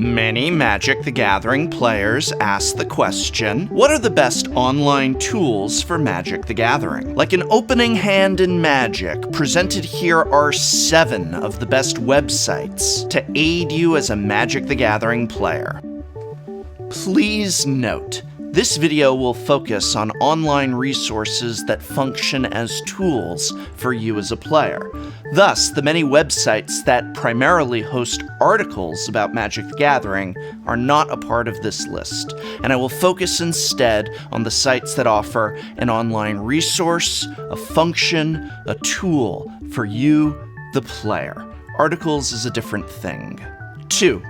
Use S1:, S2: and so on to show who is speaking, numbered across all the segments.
S1: Many Magic the Gathering players ask the question, what are the best online tools for Magic the Gathering? Like an opening hand in Magic, presented here are 7 of the best websites to aid you as a Magic the Gathering player. Please note, this video will focus on online resources that function as tools for you as a player. Thus, the many websites that primarily host articles about Magic the Gathering are not a part of this list, and I will focus instead on the sites that offer an online resource, a function, a tool for you, the player. Articles is a different thing. 2.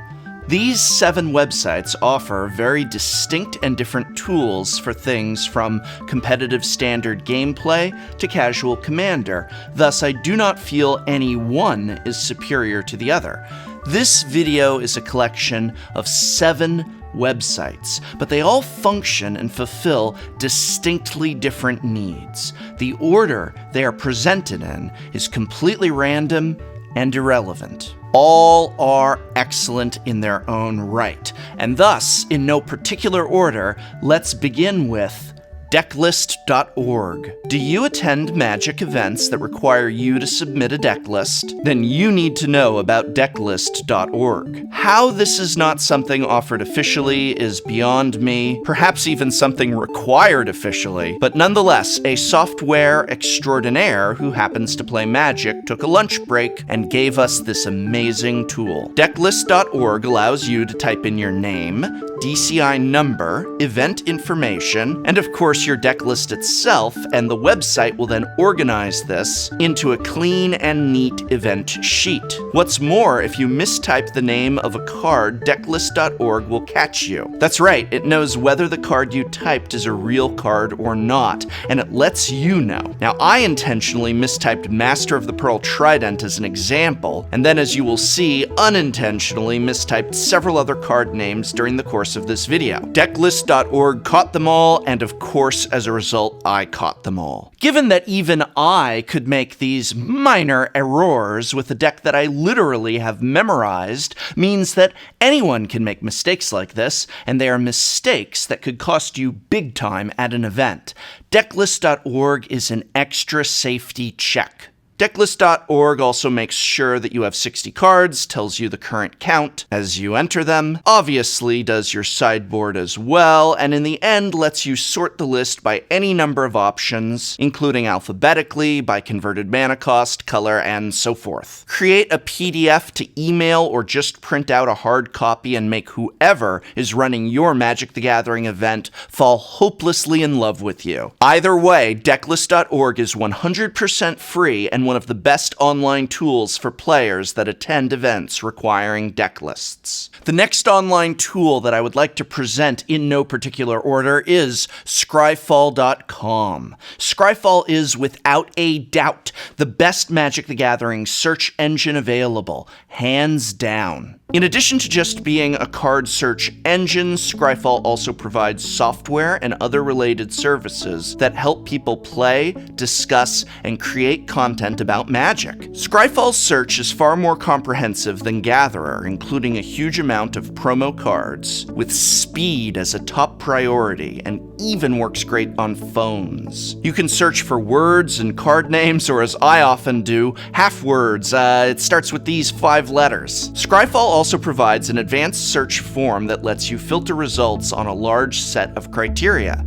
S1: These 7 websites offer very distinct and different tools for things from competitive standard gameplay to casual commander, thus I do not feel any one is superior to the other. This video is a collection of 7 websites, but they all function and fulfill distinctly different needs. The order they are presented in is completely random and irrelevant. All are excellent in their own right, and thus, in no particular order, let's begin with Decklist.org. Do you attend Magic events that require you to submit a deck list? Then you need to know about Decklist.org. How this is not something offered officially is beyond me, perhaps even something required officially, but nonetheless, a software extraordinaire who happens to play Magic took a lunch break and gave us this amazing tool. Decklist.org allows you to type in your name, DCI number, event information, and of course your deck list itself, and the website will then organize this into a clean and neat event sheet. What's more, if you mistype the name of a card, Decklist.org will catch you. That's right, it knows whether the card you typed is a real card or not, and it lets you know. Now, I intentionally mistyped Master of the Pearl Trident as an example, and then as you will see, unintentionally mistyped several other card names during the course of this video. Decklist.org caught them all, and of course, as a result, I caught them all. Given that even I could make these minor errors with a deck that I literally have memorized, means that anyone can make mistakes like this, and they are mistakes that could cost you big time at an event. Decklist.org is an extra safety check. Decklist.org also makes sure that you have 60 cards, tells you the current count as you enter them, obviously does your sideboard as well, and in the end lets you sort the list by any number of options, including alphabetically, by converted mana cost, color, and so forth. Create a PDF to email or just print out a hard copy and make whoever is running your Magic the Gathering event fall hopelessly in love with you. Either way, Decklist.org is 100% free and one of the best online tools for players that attend events requiring deck lists. The next online tool that I would like to present in no particular order is ScribeFall.com. ScribeFall is, without a doubt, the best Magic the Gathering search engine available, hands down. In addition to just being a card search engine, ScribeFall also provides software and other related services that help people play, discuss, and create content about Magic. ScribeFall's search is far more comprehensive than Gatherer, including a huge amount of promo cards, with speed as a top priority, and even works great on phones. You can search for words and card names, or as I often do, half words. It starts with these 5 letters. ScribeFall also provides an advanced search form that lets you filter results on a large set of criteria.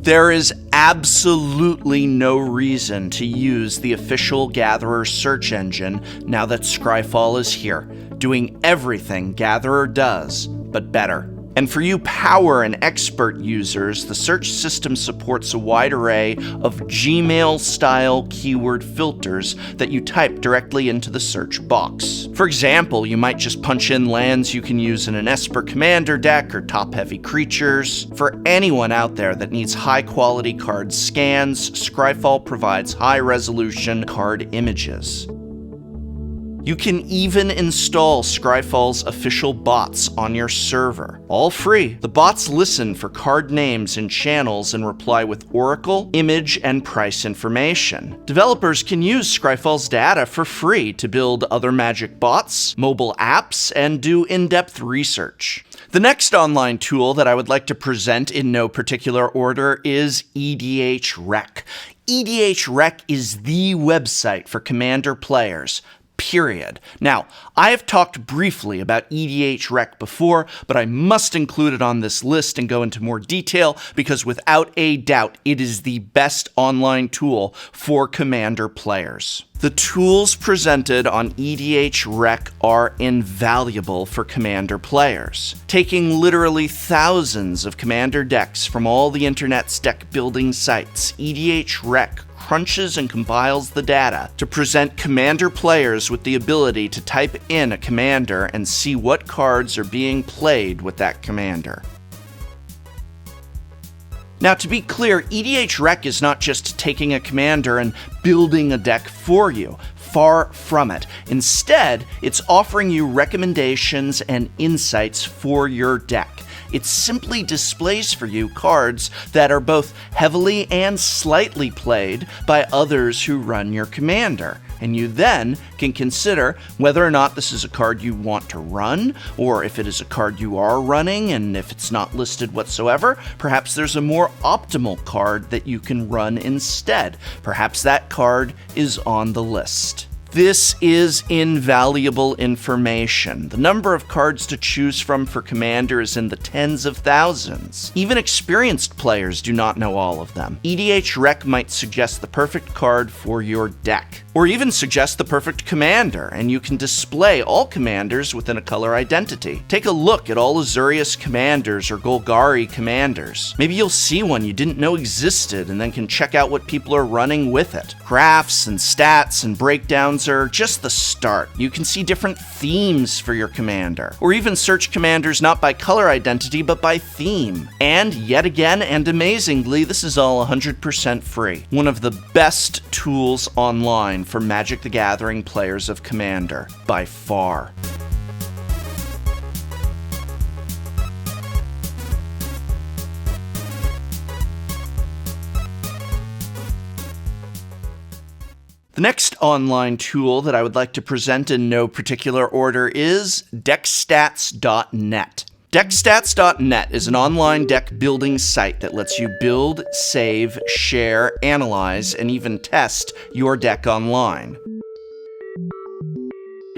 S1: There is absolutely no reason to use the official Gatherer search engine now that ScribeFall is here, doing everything Gatherer does, but better. And for you power and expert users, the search system supports a wide array of Gmail-style keyword filters that you type directly into the search box. For example, you might just punch in lands you can use in an Esper Commander deck or top-heavy creatures. For anyone out there that needs high-quality card scans, ScribeFall provides high-resolution card images. You can even install ScribeFall's official bots on your server. All free. The bots listen for card names in channels and reply with oracle, image, and price information. Developers can use ScribeFall's data for free to build other Magic bots, mobile apps, and do in-depth research. The next online tool that I would like to present in no particular order is EDH Rec. EDH Rec is the website for Commander players. Period. Now, I have talked briefly about EDH Rec before, but I must include it on this list and go into more detail because without a doubt, it is the best online tool for Commander players. The tools presented on EDH Rec are invaluable for Commander players. Taking literally thousands of Commander decks from all the internet's deck building sites, EDH Rec crunches and compiles the data to present Commander players with the ability to type in a commander and see what cards are being played with that commander. Now, to be clear, EDH Rec is not just taking a commander and building a deck for you. Far from it. Instead, it's offering you recommendations and insights for your deck. It simply displays for you cards that are both heavily and slightly played by others who run your commander. And you then can consider whether or not this is a card you want to run, or if it is a card you are running, and if it's not listed whatsoever, perhaps there's a more optimal card that you can run instead. Perhaps that card is on the list. This is invaluable information. The number of cards to choose from for Commander is in the tens of thousands. Even experienced players do not know all of them. EDH Rec might suggest the perfect card for your deck, or even suggest the perfect commander, and you can display all commanders within a color identity. Take a look at all Azurius commanders or Golgari commanders. Maybe you'll see one you didn't know existed and then can check out what people are running with it. Graphs and stats and breakdowns are just the start. You can see different themes for your commander, or even search commanders not by color identity but by theme. And yet again, and amazingly, this is all 100% free. One of the best tools online for Magic the Gathering players of Commander, by far. The next online tool that I would like to present in no particular order is DeckStats.net. DeckStats.net is an online deck building site that lets you build, save, share, analyze, and even test your deck online.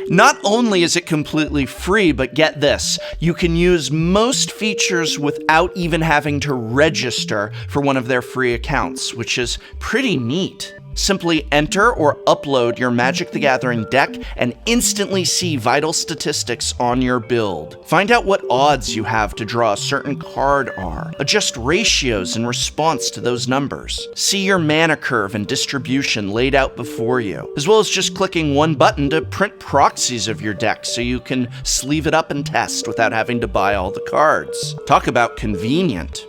S1: Not only is it completely free, but get this, you can use most features without even having to register for one of their free accounts, which is pretty neat. Simply enter or upload your Magic the Gathering deck and instantly see vital statistics on your build. Find out what odds you have to draw a certain card are. Adjust ratios in response to those numbers. See your mana curve and distribution laid out before you, as well as just clicking one button to print proxies of your deck so you can sleeve it up and test without having to buy all the cards. Talk about convenient.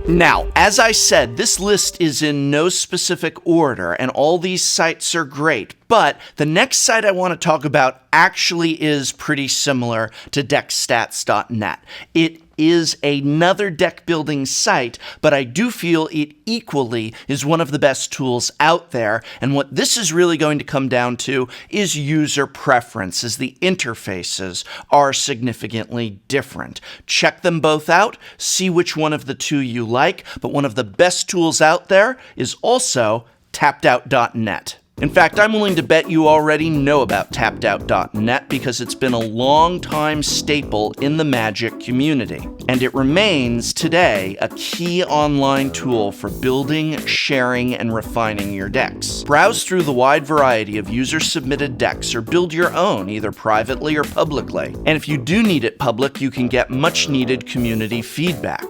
S1: Now, as I said, this list is in no specific order, and all these sites are great, but the next site I want to talk about actually is pretty similar to DeckStats.net. It is another deck building site, but I do feel it equally is one of the best tools out there, and what this is really going to come down to is user preference, as the interfaces are significantly different. Check them both out, see which one of the two you like, but one of the best tools out there is also TappedOut.net. In fact, I'm willing to bet you already know about TappedOut.net because it's been a long-time staple in the Magic community, and it remains today a key online tool for building, sharing, and refining your decks. Browse through the wide variety of user-submitted decks or build your own, either privately or publicly. And if you do need it public, you can get much-needed community feedback.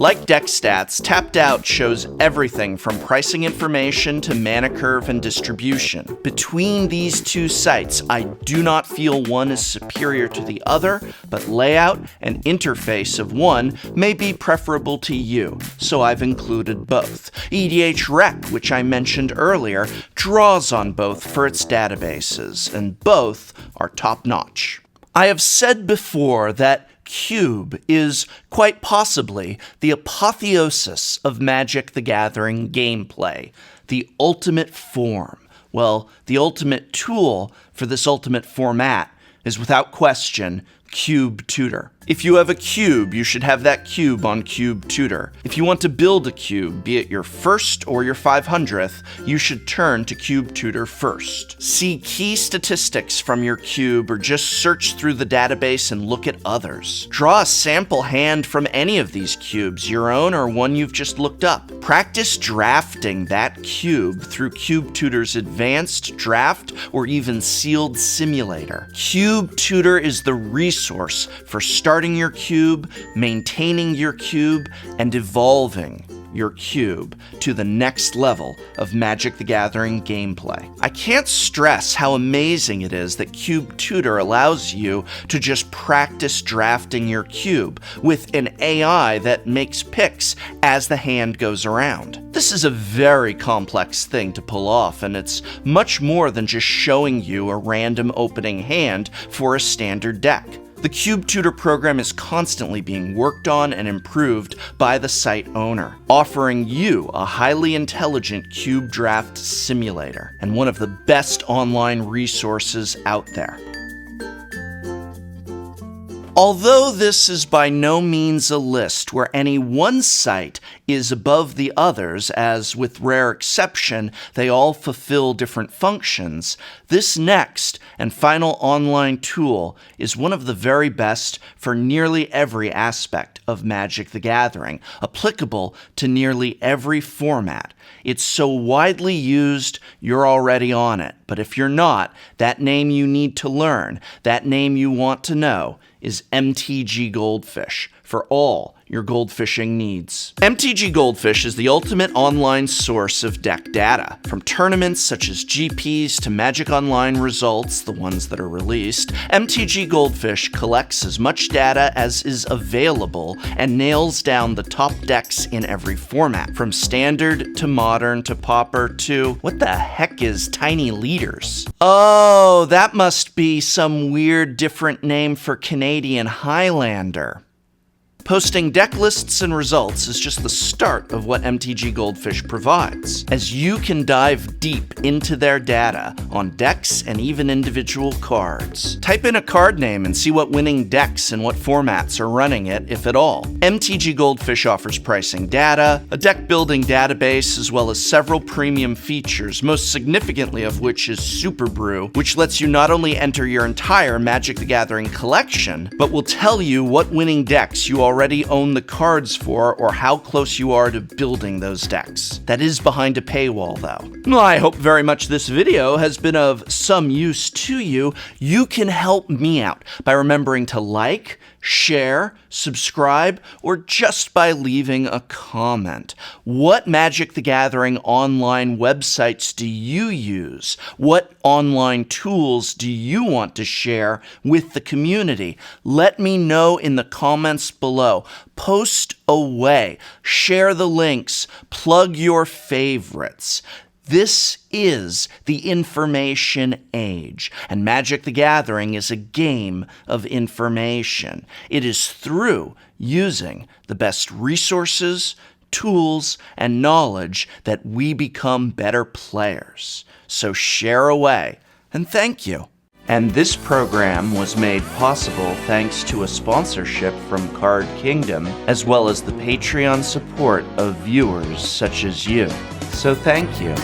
S1: Like DeckStats, Tapped Out shows everything from pricing information to mana curve and distribution. Between these two sites, I do not feel one is superior to the other, but layout and interface of one may be preferable to you, so I've included both. EDH Rec, which I mentioned earlier, draws on both for its databases, and both are top-notch. I have said before that Cube is quite possibly the apotheosis of Magic the Gathering gameplay, the ultimate form. Well, the ultimate tool for this ultimate format is without question Cube Tutor. If you have a cube, you should have that cube on Cube Tutor. If you want to build a cube, be it your first or your 500th, you should turn to Cube Tutor first. See key statistics from your cube or just search through the database and look at others. Draw a sample hand from any of these cubes, your own or one you've just looked up. Practice drafting that cube through Cube Tutor's advanced draft or even sealed simulator. Cube Tutor is the resource for starting your cube, maintaining your cube, and evolving your cube to the next level of Magic the Gathering gameplay. I can't stress how amazing it is that Cube Tutor allows you to just practice drafting your cube with an AI that makes picks as the hand goes around. This is a very complex thing to pull off, and it's much more than just showing you a random opening hand for a standard deck. The Cube Tutor program is constantly being worked on and improved by the site owner, offering you a highly intelligent cube draft simulator and one of the best online resources out there. Although this is by no means a list where any one site is above the others, as with rare exception, they all fulfill different functions, this next and final online tool is one of the very best for nearly every aspect of Magic the Gathering, applicable to nearly every format. It's so widely used, you're already on it. But if you're not, that name you need to learn, that name you want to know, is MTG Goldfish for all your goldfishing needs. MTG Goldfish is the ultimate online source of deck data. From tournaments such as GPs to Magic Online results, the ones that are released, MTG Goldfish collects as much data as is available and nails down the top decks in every format, from standard to modern to pauper to, what the heck is Tiny Leaders? Oh, that must be some weird different name for Canadian Highlander. Posting deck lists and results is just the start of what MTG Goldfish provides, as you can dive deep into their data on decks and even individual cards. Type in a card name and see what winning decks and what formats are running it, if at all. MTG Goldfish offers pricing data, a deck building database, as well as several premium features, most significantly of which is Super Brew, which lets you not only enter your entire Magic the Gathering collection, but will tell you what winning decks you already own the cards for or how close you are to building those decks. That is behind a paywall, though. Well, I hope very much this video has been of some use to you. You can help me out by remembering to like, share, subscribe, or just by leaving a comment. What Magic the Gathering online websites do you use? What online tools do you want to share with the community? Let me know in the comments below. Post away, share the links, plug your favorites. This is the information age, and Magic the Gathering is a game of information. It is through using the best resources, tools, and knowledge that we become better players. So share away, and thank you. And this program was made possible thanks to a sponsorship from Card Kingdom, as well as the Patreon support of viewers such as you. So thank you.